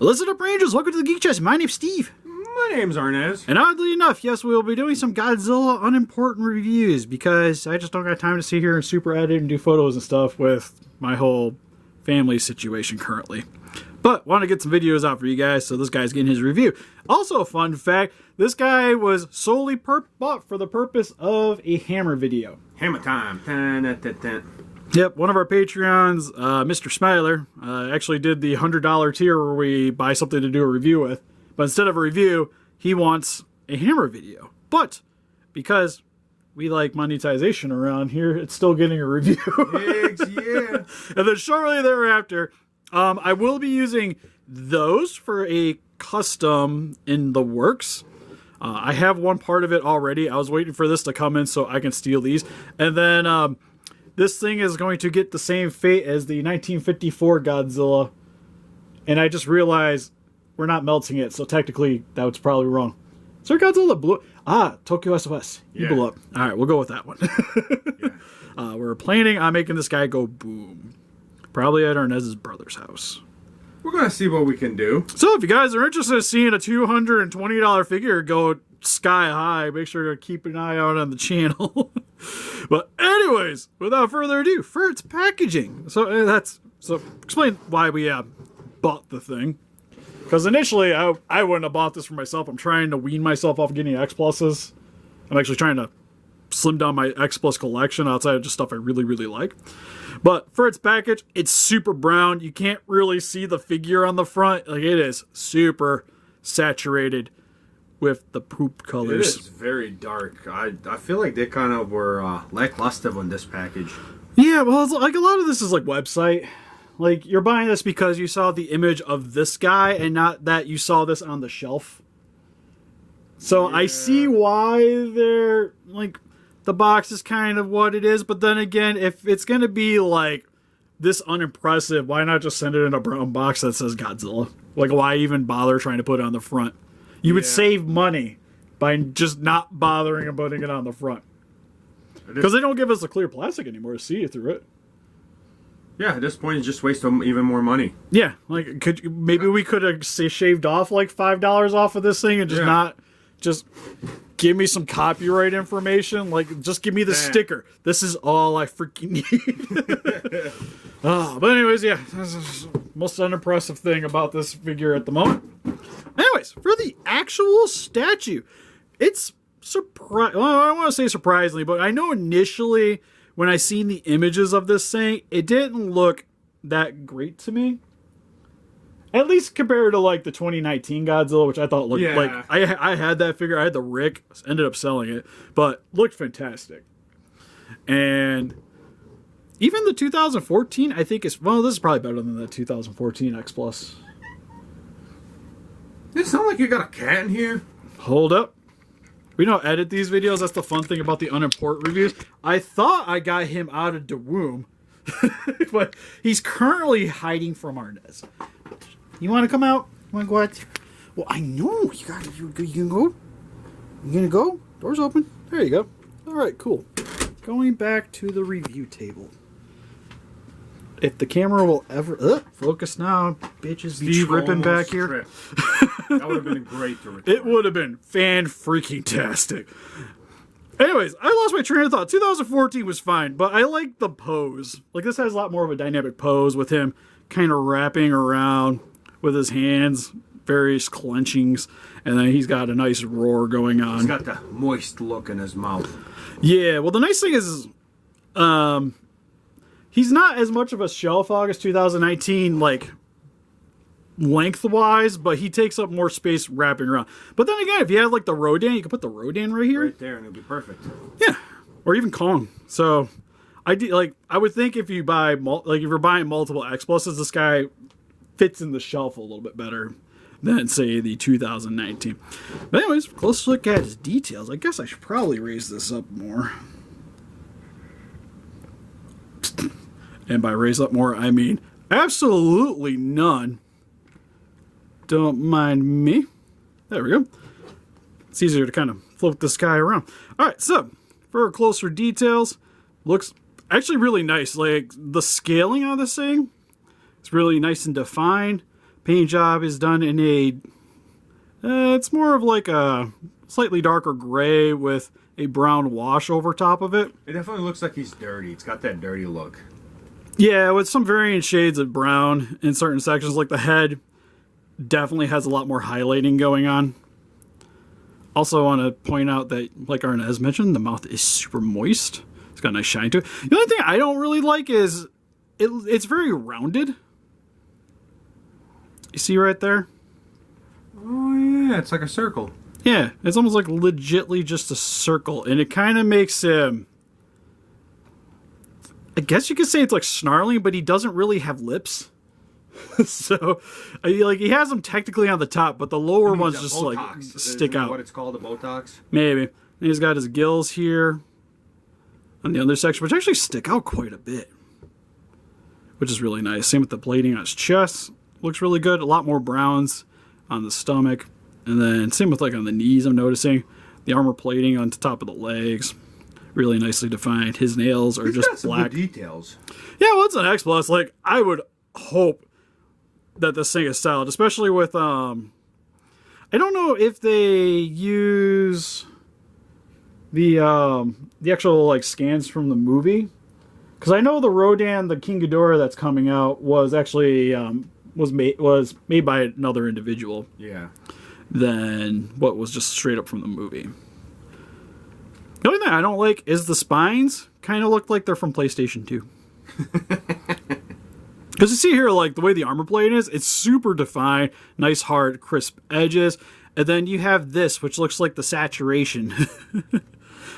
Listen up, Rangers. Welcome to the Geek Chest. My name's Steve. My name's Arnes. And oddly enough, yes, we will be doing some Godzilla Unimportant reviews because I just don't got time to sit here and super edit and do photos and stuff with my whole family situation currently. But want to get some videos out for you guys, so this guy's getting his review. Also, a fun fact, this guy was solely bought for the purpose of a Hammer video. Hammer time. Yep, one of our Patreons, Mr. Smiler, actually did the $100 tier where we buy something to do a review with. But instead of a review, he wants a Hammer video. But because we like monetization around here, it's still getting a review. Yeah. And then shortly thereafter, I will be using those for a custom in the works. I have one part of it already. I was waiting for this to come in so I can steal these. And then this thing is going to get the same fate as the 1954 Godzilla. And I just realized we're not melting it, so technically that was probably wrong. So Godzilla blew... Tokyo SOS. He blew up. All right, we'll go with that one. We're planning on making this guy go boom. Probably at Arnes' brother's house. We're going to see what we can do. So if you guys are interested in seeing a $220 figure go sky high, make sure to keep an eye out on the channel. But anyways, without further ado, for its packaging. So explain why we bought the thing. Because initially, I wouldn't have bought this for myself. I'm trying to wean myself off getting X-pluses. I'm actually trying to slim down my X-plus collection outside of just stuff I really, really like. But for its package, it's super brown. You can't really see the figure on the front. Like, it is super saturated with the poop colors. It is very dark. I feel like they kind of were lackluster on this package. Yeah, well, it's like a lot of this is like website. Like, you're buying this because you saw the image of this guy and not that you saw this on the shelf. So I see why they're, like, the box is kind of what it is. But then again, if it's going to be, like, this unimpressive, why not just send it in a brown box that says Godzilla? Like, why even bother trying to put it on the front? You would save money by just not bothering and putting it on the front. Because they don't give us the clear plastic anymore to see through it. Yeah, at this point, it's just waste even more money. Yeah, like maybe we could have shaved off like $5 off of this thing and just not just give me some copyright information. Like, just give me the sticker. This is all I freaking need. But anyways, yeah, this is the most unimpressive thing about this figure at the moment. Anyways, for the actual statue, it's well, I don't want to say surprisingly, but I know initially when I seen the images of this thing, it didn't look that great to me. At least compared to like the 2019 Godzilla, which I thought looked like I had that figure. I had the Rick, ended up selling it, but looked fantastic. And even the 2014, I think is this is probably better than the 2014 X-plus. It sounds like you got a cat in here. Hold up. We don't edit these videos. That's the fun thing about the Unimportant reviews. I thought I got him out of the womb, but he's currently hiding from Arnes. You want to come out? You want to go out? Well, I know. You can go? You gonna go? Door's open. There you go. All right, cool. Going back to the review table. If the camera will ever... focus now. Bitches be tripping back here. That would have been great to record. It would have been fan-freaking-tastic. Anyways, I lost my train of thought. 2014 was fine, but I like the pose. Like, this has a lot more of a dynamic pose with him kind of wrapping around with his hands, various clenchings, and then he's got a nice roar going on. He's got the moist look in his mouth. Yeah, well, the nice thing is... he's not as much of a shell fog as 2019, like, lengthwise, but he takes up more space wrapping around. But then again, if you had, like, the Rodan, you could put the Rodan right here. Right there, and it'd be perfect. Yeah, or even Kong. So, I would think if you buy, if you're buying multiple X-pluses, this guy fits in the shelf a little bit better than, say, the 2019. But anyways, close look at his details. I guess I should probably raise this up more. And by raise up more, I mean absolutely none. Don't mind me. There we go. It's easier to kind of float this guy around. All right, so for closer details, looks actually really nice. Like, the scaling on this thing is really nice and defined. Paint job is done in a... it's more of like a slightly darker gray with a brown wash over top of it. It definitely looks like he's dirty. It's got that dirty look. Yeah, with some varying shades of brown in certain sections. Like the head definitely has a lot more highlighting going on. Also want to point out that, like Arnes mentioned, the mouth is super moist. It's got a nice shine to it. The only thing I don't really like is it's very rounded. You see right there? Oh, yeah. It's like a circle. Yeah, it's almost like legitly just a circle. And it kind of makes him... I guess you could say it's like snarling, but he doesn't really have lips. So, like, he has them technically on the top, but the lower ones just like stick out. What it's called, a Botox? Maybe. And he's got his gills here on the other section, which actually stick out quite a bit, which is really nice. Same with the plating on his chest. Looks really good. A lot more browns on the stomach. And then same with like on the knees, I'm noticing. The armor plating on the top of the legs. Really nicely defined. His nails are just got some black. good details. Yeah, well, it's an X-plus. Like, I would hope that this thing is styled, especially with, I don't know if they use the actual, like, scans from the movie. Because I know the Rodan, the King Ghidorah that's coming out was actually, was made by another individual. Yeah. Than what was just straight up from the movie. The only thing I don't like is the spines kind of look like they're from PlayStation 2. Because you see here, like, the way the armor plate is, it's super defined, nice, hard, crisp edges. And then you have this, which looks like the saturation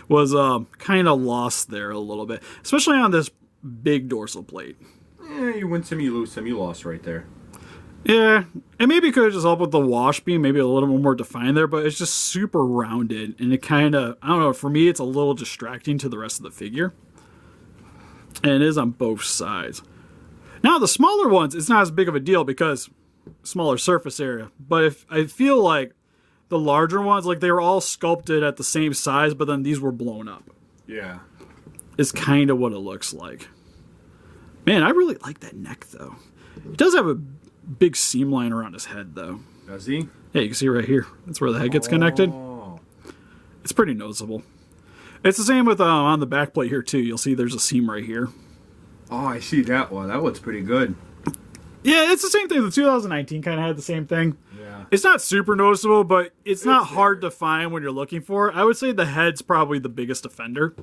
was kind of lost there a little bit. Especially on this big dorsal plate. Yeah, you win some, you lose some, you lost right there. Yeah, and maybe it could have just helped with the wash being maybe a little bit more defined there, but it's just super rounded, and it kind of, I don't know, for me it's a little distracting to the rest of the figure. And it is on both sides. Now the smaller ones, it's not as big of a deal because smaller surface area, but if I feel like the larger ones, like they were all sculpted at the same size, but then these were blown up. Yeah. It's kind of what it looks like. Man, I really like that neck though. It does have a big seam line around his head though. Does he? Yeah, you can see right here. That's where the head gets connected. It's pretty noticeable. It's the same with on the back plate here too. You'll see there's a seam right here. Oh, I see that one. That one's pretty good. Yeah, it's the same thing. The 2019 kind of had the same thing. Yeah. It's not super noticeable, but it's not hard to find when you're looking for it. I would say the head's probably the biggest offender.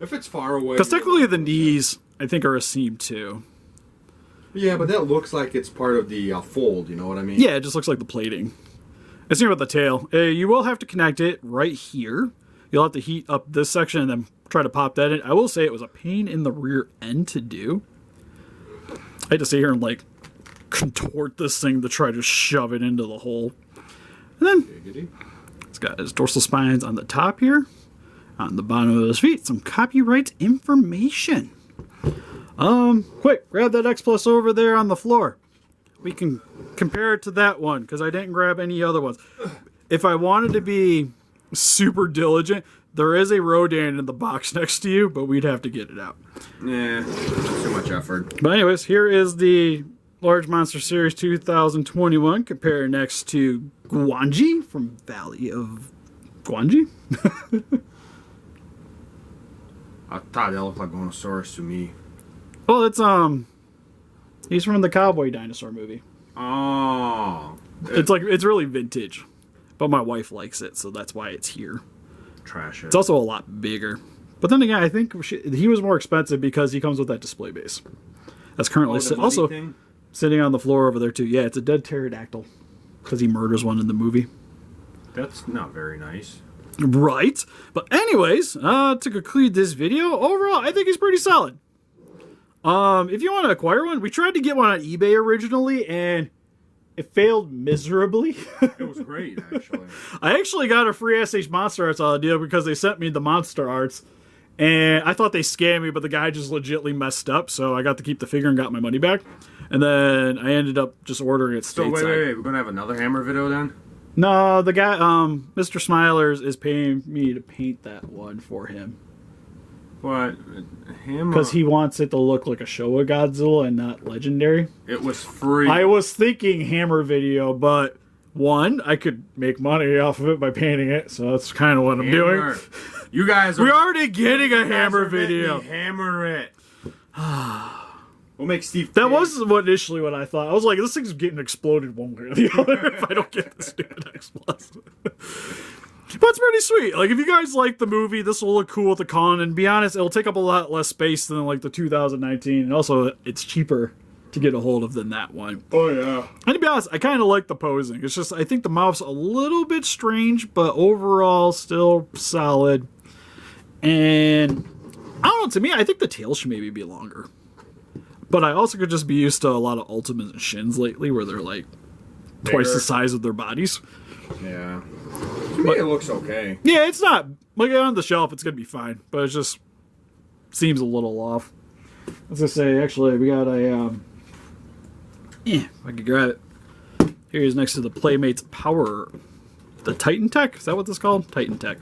If it's far away. Because technically the knees, I think, are a seam too. Yeah, but that looks like it's part of the fold, you know what I mean? Yeah, it just looks like the plating. And same with the tail. You will have to connect it right here. You'll have to heat up this section and then try to pop that in. I will say it was a pain in the rear end to do. I had to sit here and like contort this thing to try to shove it into the hole. And then it's got his dorsal spines on the top here. On the bottom of his feet, some copyright information. Quick, grab that X-plus over there on the floor. We can compare it to that one, because I didn't grab any other ones. If I wanted to be super diligent, there is a Rodan in the box next to you, but we'd have to get it out. Yeah, too much effort. But anyways, here is the Large Monster Series 2021, compared next to Guanji from Valley of Guanji. I thought that looked like Gonosaurus to me. Well, it's he's from the Cowboy Dinosaur movie. Oh, It's really vintage, but my wife likes it, so that's why it's here. Trash it. It's also a lot bigger, but then again, I think he was more expensive because he comes with that display base. That's currently sitting on the floor over there too. Yeah, it's a dead pterodactyl because he murders one in the movie. That's not very nice. Right, but anyways, to conclude this video, overall, I think he's pretty solid. If you want to acquire one, we tried to get one on eBay originally, and it failed miserably. It was great, actually. I actually got a free SH Monster Arts on the deal because they sent me the Monster Arts, and I thought they scammed me, but the guy just legitimately messed up, so I got to keep the figure and got my money back. And then I ended up just ordering it stateside. So wait, we're gonna have another Hammer video then? No, the guy, Mr. Smilers is paying me to paint that one for him. What? Him? Because he wants it to look like a Showa Godzilla and not legendary. It was free. I was thinking Hammer video, but one, I could make money off of it by painting it, so that's kind of what I'm doing. You guys are... We're already getting a Hammer video. Hammer it. We'll make Steve... That was initially what I thought. I was like, this thing's getting exploded one way or the other if I don't get this stupid X-plus. But it's pretty sweet. Like, if you guys like the movie, this will look cool with the con. And be honest, it'll take up a lot less space than, like, the 2019. And also, it's cheaper to get a hold of than that one. Oh, yeah. And to be honest, I kind of like the posing. It's just, I think the mouth's a little bit strange, but overall, still solid. And, I don't know, to me, I think the tail should maybe be longer. But I also could just be used to a lot of Ultimates and Shins lately, where they're, like, twice the size of their bodies. Yeah. To me, it looks okay. Yeah, it's not. Like, on the shelf, it's going to be fine. But it just seems a little off. As I say, actually, we got a... if I could grab it. Here is next to the Playmates Power. The Titan Tech? Is that what this is called? Titan Tech.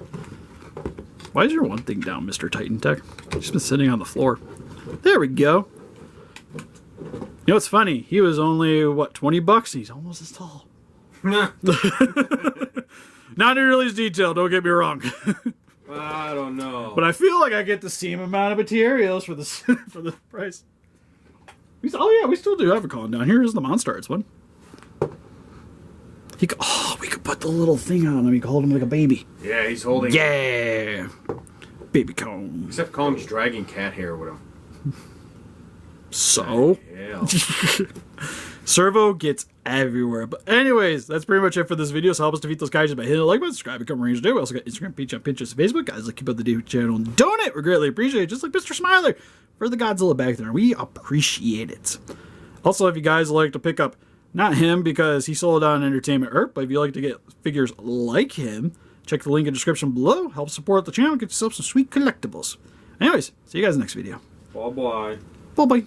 Why is your one thing down, Mr. Titan Tech? He's been sitting on the floor. There we go. You know what's funny? He was only, what, 20 bucks? He's almost as tall. Not nearly as detailed, don't get me wrong. I don't know. But I feel like I get the same amount of materials for this for the price. Oh yeah, we still do have a con down here. Here's the Monstars one. We could put the little thing on him. We called him like a baby. Yeah, he's holding... Yeah! Baby cone. Except call him he's dragging cat hair with him. So? Yeah. Servo gets everywhere. But anyways, that's pretty much it for this video. So help us defeat those guys by hitting the like button, subscribe, become a ranger today. We also got Instagram, Pinterest, Facebook. Guys, like keep up the day channel and donate. We greatly appreciate it. Just like Mr. Smiler for the Godzilla back there. We appreciate it. Also, if you guys like to pick up, not him because he sold out on Entertainment Earth, but if you like to get figures like him, check the link in the description below. Help support the channel. Get yourself some sweet collectibles. Anyways, see you guys next video. Bye-bye. Bye-bye.